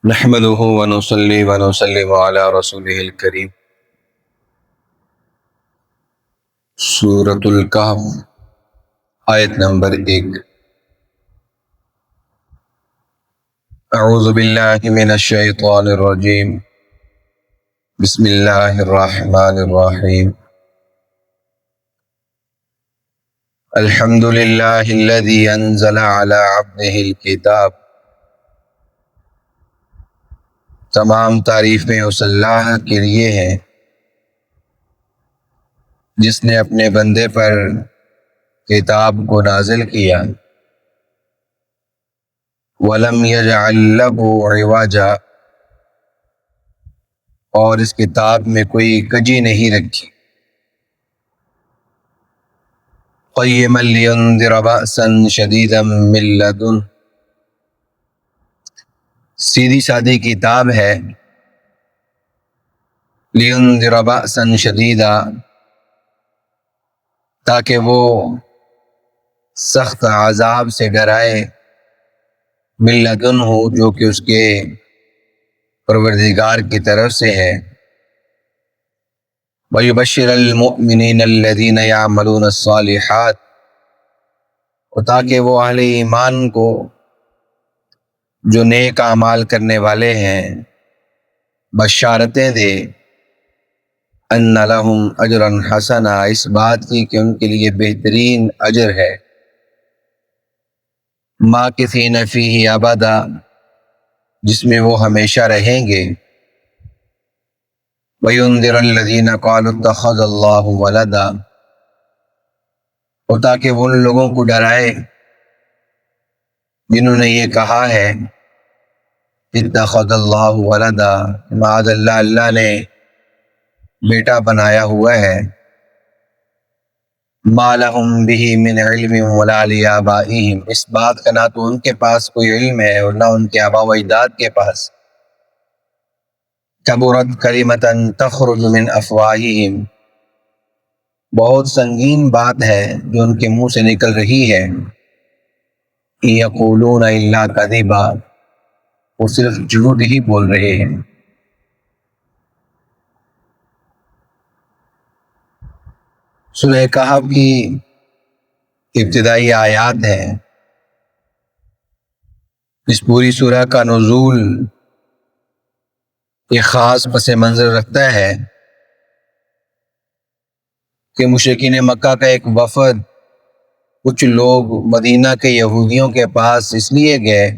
نحمده ونصلي ونسلم على رسوله الكريم۔ سورة الکہف آیت نمبر 1۔ اعوذ باللہ من الشیطان الرجیم، بسم اللہ الرحمن الرحیم۔ الحمد للہ الذی انزل علی عبدہ الکتاب۔ تمام تعریفیں اس اللہ کے لیے ہیں جس نے اپنے بندے پر کتاب کو نازل کیا۔ وَلَمْ يَجْعَلْ لَهُ عِوَجًا، اور اس کتاب میں کوئی کجی نہیں رکھی۔ قَيِّمًا لِيُنذِرَ بَأْسًا شَدِيدًا مِّن لَّدُنْهُ، سیدھی سادی کتاب ہے۔ لِيُنذِرَ بَأْسًا شَدِيدًا، تاکہ وہ سخت عذاب سے ڈرائے، مِن لَّدُنْهُ، جو کہ اس کے پروردگار کی طرف سے ہے۔ وَيُبَشِّرَ الْمُؤْمِنِينَ الَّذِينَ يَعْمَلُونَ الصَّالِحَاتِ، اور تاکہ وہ اہل ایمان کو جو نیک اعمال کرنے والے ہیں بشارتیں دے، ان لہم اجرا حسنا، اس بات کی کہ ان کے لیے بہترین اجر ہے۔ ماکثین فیہ ابدا، جس میں وہ ہمیشہ رہیں گے۔ وینذر الذین قالوا اتخذ اللہ ولدا، اور تاکہ وہ ان لوگوں کو ڈرائے جنہوں نے یہ کہا ہے اتخذ اللہ ولدا، معاذ اللہ، اللہ نے بیٹا بنایا ہوا ہے۔ ما لہم بہ من علم ولا لآبائہم، اس بات کا نہ تو ان کے پاس کوئی علم ہے اور نہ ان کے آباء و اجداد کے پاس۔ کبرت کلمۃ تخرج من افواہہم، بہت سنگین بات ہے جو ان کے منہ سے نکل رہی ہے۔ ان یقولون الا کذبا، وہ صرف جھوٹ ہی بول رہے ہیں۔ سورہ کہف کی ابتدائی آیات ہیں۔ اس پوری سورہ کا نزول ایک خاص پس منظر رکھتا ہے کہ مشرکین مکہ کا ایک وفد، کچھ لوگ مدینہ کے یہودیوں کے پاس اس لیے گئے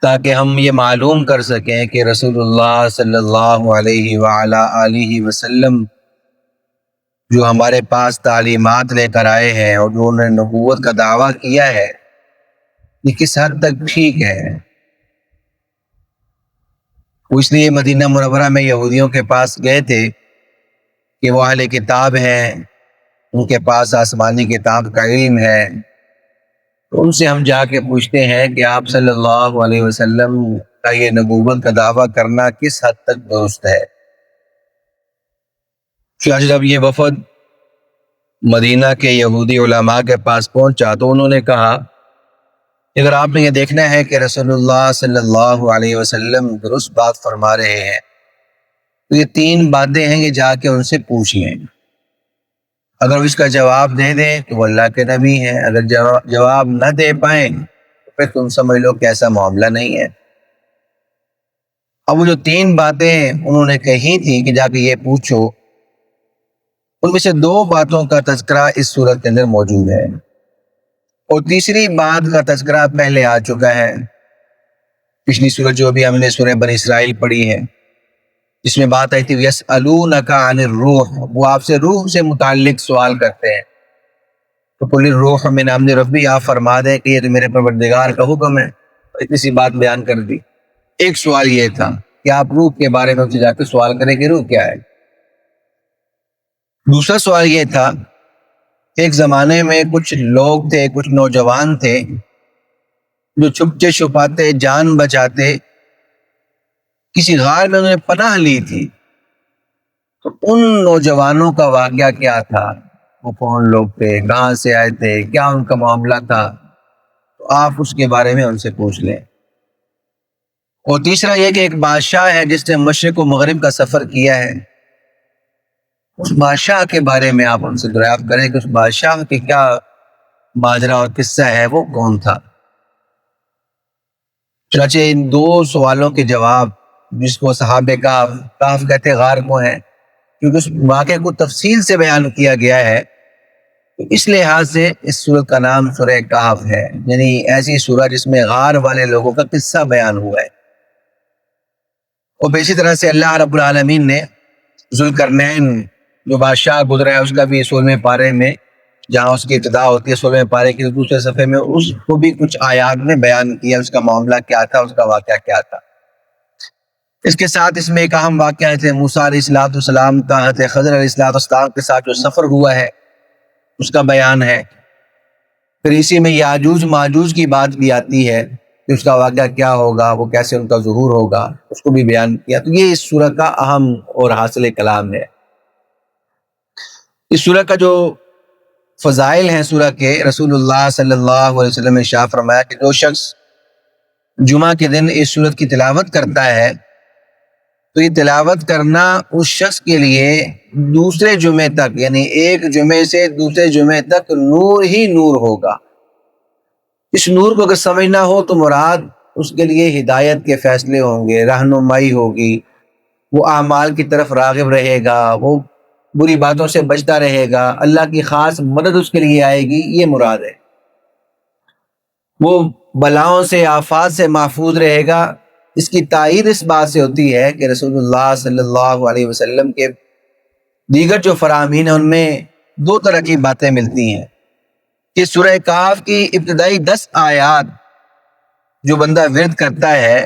تاکہ ہم یہ معلوم کر سکیں کہ رسول اللہ صلی اللہ علیہ وآلہ آلہ وسلم جو ہمارے پاس تعلیمات لے کر آئے ہیں اور جو انہوں نے نبوت کا دعویٰ کیا ہے، یہ کس حد تک ٹھیک ہے۔ وہ اس لیے مدینہ منورہ میں یہودیوں کے پاس گئے تھے کہ وہ اہل کتاب ہیں، ان کے پاس آسمانی کتاب کا علم ہے، تو ان سے ہم جا کے پوچھتے ہیں کہ آپ صلی اللہ علیہ وسلم کا یہ نبوت کا دعویٰ کرنا کس حد تک درست ہے۔ جب یہ وفد مدینہ کے یہودی علماء کے پاس پہنچا تو انہوں نے کہا اگر آپ نے یہ دیکھنا ہے کہ رسول اللہ صلی اللہ علیہ وسلم درست بات فرما رہے ہیں تو یہ 3 باتیں ہیں کہ جا کے ان سے پوچھ لیں۔ اگر اس کا جواب دے دیں تو وہ اللہ کے نبی ہیں، اگر جواب نہ دے پائیں تو پھر تم سمجھ لو کہ ایسا معاملہ نہیں ہے۔ اب وہ جو 3 باتیں انہوں نے کہی تھی کہ جا کے یہ پوچھو، ان میں سے 2 باتوں کا تذکرہ اس سورت کے اندر موجود ہے، اور تیسری بات کا تذکرہ پہلے آ چکا ہے۔ پچھلی سورت جو ابھی ہم نے سورہ بنی اسرائیل پڑھی ہے، جس میں بات آئی تھی یسألونک عن الروح، وہ آپ سے روح سے متعلق سوال کرتے ہیں، تو قل الروح من امر ربی، آپ فرما دیں کہ یہ تو میرے پروردگار کا حکم ہے۔ اتنی سی بات بیان کر دی۔ ایک سوال یہ تھا کہ آپ روح کے بارے میں جا کے سوال کریں کہ روح کیا ہے۔ دوسرا سوال یہ تھا، ایک زمانے میں کچھ لوگ تھے، کچھ نوجوان تھے جو چھپتے چھپاتے جان بچاتے کسی غار میں انہوں نے پناہ لی تھی، تو ان نوجوانوں کا واقعہ کیا تھا، وہ کون لوگ تھے، کہاں سے آئے تھے، کیا ان کا معاملہ تھا، تو آپ اس کے بارے میں ان سے پوچھ لیں۔ اور تیسرا یہ کہ ایک بادشاہ ہے جس نے مشرق و مغرب کا سفر کیا ہے، اس بادشاہ کے بارے میں آپ ان سے دریافت کریں کہ اس بادشاہ کے کیا ماجرا اور قصہ ہے، وہ کون تھا۔ چنانچہ ان دو سوالوں کے جواب، جس کو صحابہ کہف کہتے غار کو ہیں، کیونکہ اس واقعے کو تفصیل سے بیان کیا گیا ہے، تو اس لحاظ سے اس سورت کا نام سورہ کہف ہے، یعنی ایسی سورہ جس میں غار والے لوگوں کا قصہ بیان ہوا ہے۔ اور اسی طرح سے اللہ رب العالمین نے ذوالقرنین جو بادشاہ گزرا ہے اس کا بھی 16ویں پارے میں، جہاں اس کی ابتدا ہوتی ہے 16ویں پارے کے دوسرے صفحے میں، اس کو بھی کچھ آیات میں بیان کیا، اس کا معاملہ کیا تھا، اس کا واقعہ کیا تھا۔ اس کے ساتھ اس میں ایک اہم واقعہ ہے موسیٰ علیہ السلام کا حضرت خضر علیہ السلام کے ساتھ جو سفر ہوا ہے اس کا بیان ہے۔ پھر اسی میں یاجوج ماجوج کی بات بھی آتی ہے کہ اس کا واقعہ کیا ہوگا، وہ کیسے ان کا ظہور ہوگا، اس کو بھی بیان کیا۔ تو یہ اس سورہ کا اہم اور حاصل کلام ہے۔ اس سورہ کا جو فضائل ہیں سورہ کے، رسول اللہ صلی اللہ علیہ وسلم نے ارشاد فرمایا کہ جو شخص جمعہ کے دن اس سورت کی تلاوت کرتا ہے تو یہ تلاوت کرنا اس شخص کے لیے دوسرے جمعے تک، یعنی ایک جمعے سے دوسرے جمعے تک نور ہی نور ہوگا۔ اس نور کو اگر سمجھنا ہو تو مراد اس کے لیے ہدایت کے فیصلے ہوں گے، رہنمائی ہوگی، وہ اعمال کی طرف راغب رہے گا، وہ بری باتوں سے بچتا رہے گا، اللہ کی خاص مدد اس کے لیے آئے گی، یہ مراد ہے۔ وہ بلاؤں سے آفات سے محفوظ رہے گا۔ اس کی تائید اس بات سے ہوتی ہے کہ رسول اللہ صلی اللہ علیہ وسلم کے دیگر جو فرامین ہیں ان میں دو طرح کی باتیں ملتی ہیں کہ سورہ کہف کی ابتدائی 10 آیات جو بندہ ورد کرتا ہے،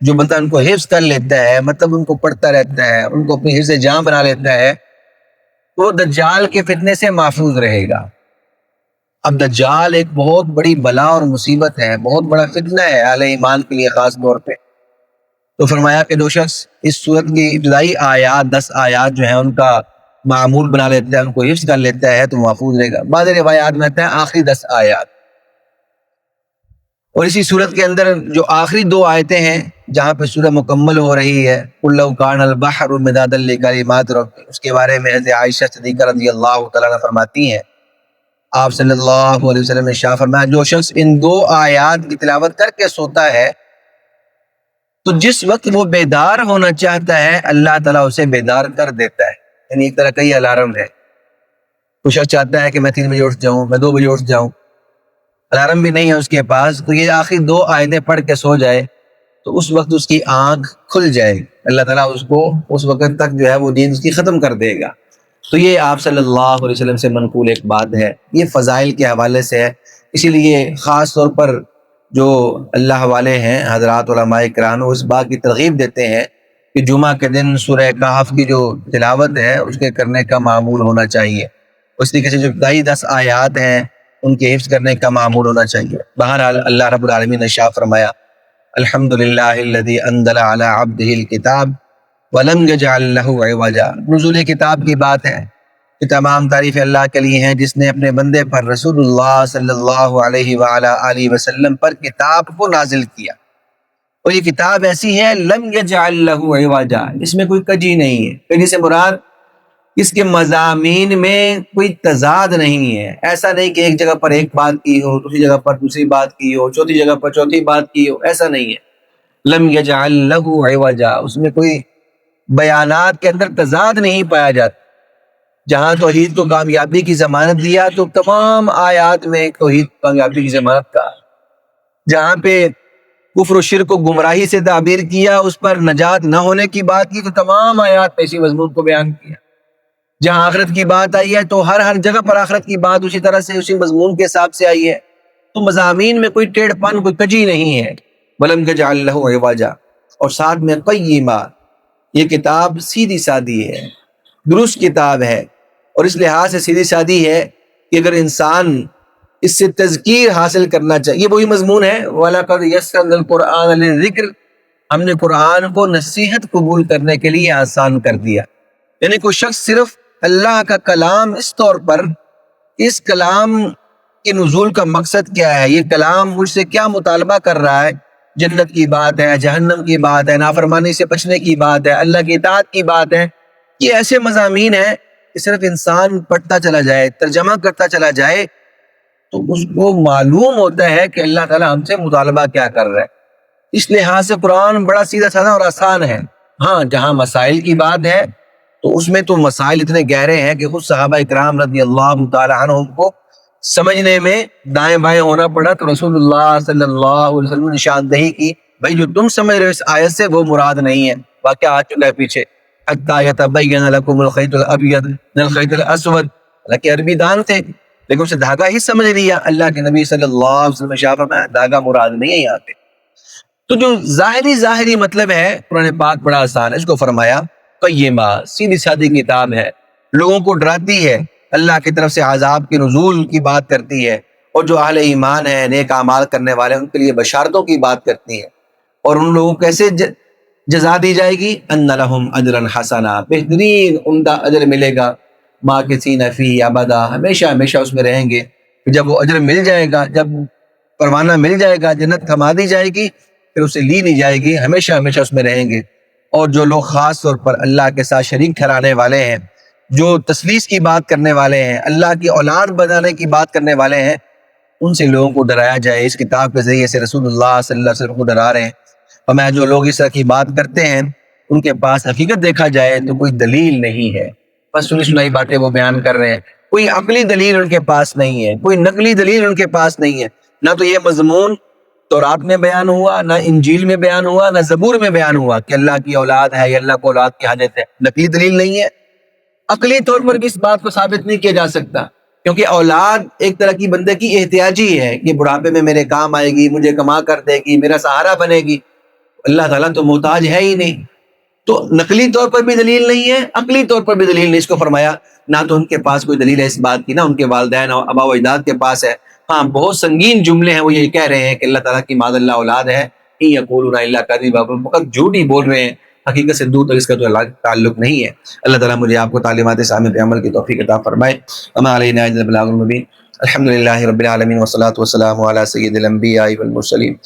جو بندہ ان کو حفظ کر لیتا ہے، مطلب ان کو پڑھتا رہتا ہے، ان کو اپنی حفظ جاں بنا لیتا ہے، وہ دجال کے فتنے سے محفوظ رہے گا۔ اب دجال ایک بہت بڑی بلا اور مصیبت ہے، بہت بڑا فتنہ ہے اہل ایمان کے لیے خاص طور پہ۔ تو فرمایا کہ جو شخص اس سورت کی ابتدائی آیات 10 آیات جو ہیں ان کا معمول بنا لیتا ہے، ان کو حفظ کر لیتا ہے تو محفوظ رہے گا۔ بعض روایات میں آتا ہے آخری 10 آیات، اور اسی سورت کے اندر جو آخری 2 آیتیں ہیں جہاں پہ سورہ مکمل ہو رہی ہے، قُل لَوْ كَانَ الْبَحْرُ مِدَادًا لِكَلِمَاتِ رَبِّي، اس کے بارے میں حضرت عائشہ صدیقہ رضی اللہ تعالیٰ عنہ فرماتی ہیں، آپ صلی اللہ علیہ وسلم نے ارشاد فرمایا جو شخص ان 2 آیات کی تلاوت کر کے سوتا ہے تو جس وقت وہ بیدار ہونا چاہتا ہے اللہ تعالیٰ اسے بیدار کر دیتا ہے، یعنی ایک طرح کا یہ الارم ہے۔ کوئی شخص چاہتا ہے کہ میں 3 بجے اٹھ جاؤں، میں 2 بجے اٹھ جاؤں، الارم بھی نہیں ہے اس کے پاس، تو یہ آخری 2 آیتیں پڑھ کے سو جائے تو اس وقت اس کی آنکھ کھل جائے، اللہ تعالیٰ اس کو اس وقت تک جو ہے وہ نیند اس کی ختم کر دے گا۔ تو یہ آپ صلی اللہ علیہ وسلم سے منقول ایک بات ہے، یہ فضائل کے حوالے سے ہے۔ اسی لیے خاص طور پر جو اللہ والے ہیں حضرات علماء کرام اس بات کی ترغیب دیتے ہیں کہ جمعہ کے دن سورہ کہف کی جو تلاوت ہے اس کے کرنے کا معمول ہونا چاہیے، اس طریقے سے جو ابتدائی 10 آیات ہیں ان کے حفظ کرنے کا معمول ہونا چاہیے۔ بہرحال اللہ رب العالمین نے ارشاد فرمایا الحمدللہ الذی انزل علی عبدہ الکتاب ولم یجعل لہ عوجا، نزول کتاب کی بات ہے کہ تمام تعریف اللہ کے لیے ہیں جس نے اپنے بندے پر رسول اللہ صلی اللہ علیہ وآلہ آلہ وسلم پر کتاب کو نازل کیا، اور یہ کتاب ایسی ہے لم یجعل لہ عوجا، اس میں کوئی کجی نہیں ہے۔ کجی سے مراد اس کے مضامین میں کوئی تضاد نہیں ہے، ایسا نہیں کہ ایک جگہ پر ایک بات کی ہو، دوسری جگہ پر دوسری بات کی ہو، چوتھی جگہ پر چوتھی بات کی ہو، ایسا نہیں ہے۔ لم یجعل لہ عوجا، اس میں کوئی بیانات کے اندر تضاد نہیں پایا جاتا۔ جہاں توحید کو کامیابی کی ضمانت دیا تو تمام آیات میں توحید کامیابی کی ضمانت کا، جہاں پہ کفر و شرک کو گمراہی سے تعبیر کیا، اس پر نجات نہ ہونے کی بات کی تو تمام آیات میں اسی مضمون کو بیان کیا۔ جہاں آخرت کی بات آئی ہے تو ہر جگہ پر آخرت کی بات اسی طرح سے اسی مضمون کے حساب سے آئی ہے۔ تو مضامین میں کوئی ٹیڑھ پن، کوئی کجی نہیں ہے۔ وَلَمْ يَجْعَلْ لَهُ عِوَجًا، اور ساتھ میں قیما، یہ کتاب سیدھی سادی ہے، درست کتاب ہے، اور اس لحاظ سے سیدھی سادی ہے کہ اگر انسان اس سے تذکیر حاصل کرنا چاہیے، یہ وہی مضمون ہے وَلَقَدْ يَسَّرْنَا الْقُرْآنَ لِلذِّكْرِ، ہم نے قرآن کو نصیحت قبول کرنے کے لیے آسان کر دیا۔ یعنی کوئی شخص صرف اللہ کا کلام اس طور پر، اس کلام کے نزول کا مقصد کیا ہے، یہ کلام مجھ سے کیا مطالبہ کر رہا ہے، جنت کی بات ہے، جہنم کی بات ہے، نافرمانی سے بچنے کی بات ہے، اللہ کی اطاعت کی بات ہے. یہ ایسے مضامین ہیں کہ صرف انسان پڑھتا چلا جائے، ترجمہ کرتا چلا جائے تو اس کو معلوم ہوتا ہے کہ اللہ تعالیٰ ہم سے مطالبہ کیا کر رہا ہے. اس لحاظ سے قرآن بڑا سیدھا سادہ اور آسان ہے. ہاں جہاں مسائل کی بات ہے تو اس میں تو مسائل اتنے گہرے ہیں کہ خود صحابہ اکرام رضی اللہ تعالیٰ عنہم کو سمجھنے میں دائیں بائیں ہونا پڑا. تو رسول اللہ صلی اللہ علیہ وسلم نے نشاندہی کی، بھائی جو تم سمجھ رہے ہو اس آیت سے وہ مراد نہیں ہے. واقعہ آ چکا ہے پیچھے، حتی یتبین لکم الخیط الابیض من الخیط الاسود. حالانکہ عربی دان تھے لیکن اسے دھاگا ہی سمجھ لیا. اللہ کے نبی صلی اللہ علیہ وسلم نے شاہ فرمایا دھاگا مراد نہیں ہے یہاں پہ. تو جو ظاہری مطلب ہے قرآن پاک بڑا آسان ہے. اس کو فرمایا قیمہ، سیدھی سادی کتاب ہے، لوگوں کو ڈراتی ہے، اللہ کی طرف سے عذاب کے نزول کی بات کرتی ہے، اور جو اہل ایمان ہیں، نیک اعمال کرنے والے، ان کے لیے بشارتوں کی بات کرتی ہے. اور ان لوگوں کو کیسے جزا دی جائے گی؟ ان لہم اجرا حسنا، بہترین عمدہ اجر ملے گا. ماکثین فیہ ابدا، ہمیشہ ہمیشہ اس میں رہیں گے. جب وہ اجر مل جائے گا، جب پروانہ مل جائے گا، جنت تھما دی جائے گی، پھر اسے لی نہیں جائے گی، ہمیشہ ہمیشہ اس میں رہیں گے. اور جو لوگ خاص طور پر اللہ کے ساتھ شریک ٹھہرانے والے ہیں، جو تثلیث کی بات کرنے والے ہیں، اللہ کی اولاد بنانے کی بات کرنے والے ہیں، ان سے لوگوں کو ڈرایا جائے. اس کتاب کے ذریعے سے رسول اللہ صلی اللہ علیہ وسلم کو ڈرا رہے ہیں. اور میں جو لوگ اس طرح کی بات کرتے ہیں ان کے پاس حقیقت دیکھا جائے تو کوئی دلیل نہیں ہے، بس سنی سنائی باتیں وہ بیان کر رہے ہیں. کوئی عقلی دلیل ان کے پاس نہیں ہے، کوئی نقلی دلیل ان کے پاس نہیں ہے. نہ تو یہ مضمون تورات میں بیان ہوا، نہ انجیل میں بیان ہوا، نہ زبور میں بیان ہوا کہ اللہ کی اولاد ہے یا اللہ کو اولاد کی حاجت ہے. نقلی دلیل نہیں ہے. عقلی طور پر بھی اس بات کو ثابت نہیں کیا جا سکتا، کیونکہ اولاد ایک طرح کی بندے کی احتیاجی ہے کہ بڑھاپے میں میرے کام آئے گی، مجھے کما کر دے گی، میرا سہارا بنے گی. اللہ تعالیٰ تو محتاج ہے ہی نہیں. تو نقلی طور پر بھی دلیل نہیں ہے، عقلی طور پر بھی دلیل نہیں. اس کو فرمایا نہ تو ان کے پاس کوئی دلیل ہے اس بات کی، نہ ان کے والدین اور آبا و اجداد کے پاس ہے. ہاں بہت سنگین جملے ہیں، وہ یہ کہہ رہے ہیں کہ اللہ تعالیٰ کی معاذ اللہ اولاد ہے. ان یقولون الا کذبا، بہت جھوٹ ہی بول رہے ہیں، حقیقت سے دور تک اس کا تو اللہ تعلق نہیں ہے. اللہ تعالیٰ مجھے آپ کو تعلیمات سامع پہ عمل کی توفیق عطا فرمائے. وما علینا الا البلاغ المبین. الحمدللہ رب العالمین والصلاة والسلام علی سید الانبیاء والمرسلین.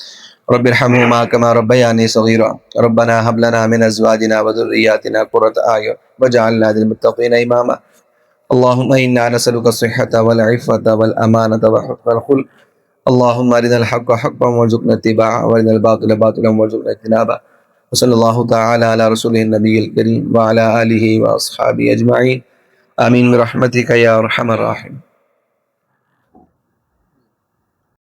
رب ارحمهما كما ربياني صغيرا. ربنا هب لنا من ازواجنا وذرياتنا قرة اعين واجعلنا للمتقين اماما. اللهم انا نسألك الصحة والعفة والامانة وحسن الخلق. اللهم ارنا الحق حقا وارزقنا اتباعه وارنا الباطل باطلا وارزقنا اجتنابه. وصلى الله تعالى على رسوله النبي الكريم وعلى آله واصحابه اجمعين. آمين برحمتك يا ارحم الراحمين.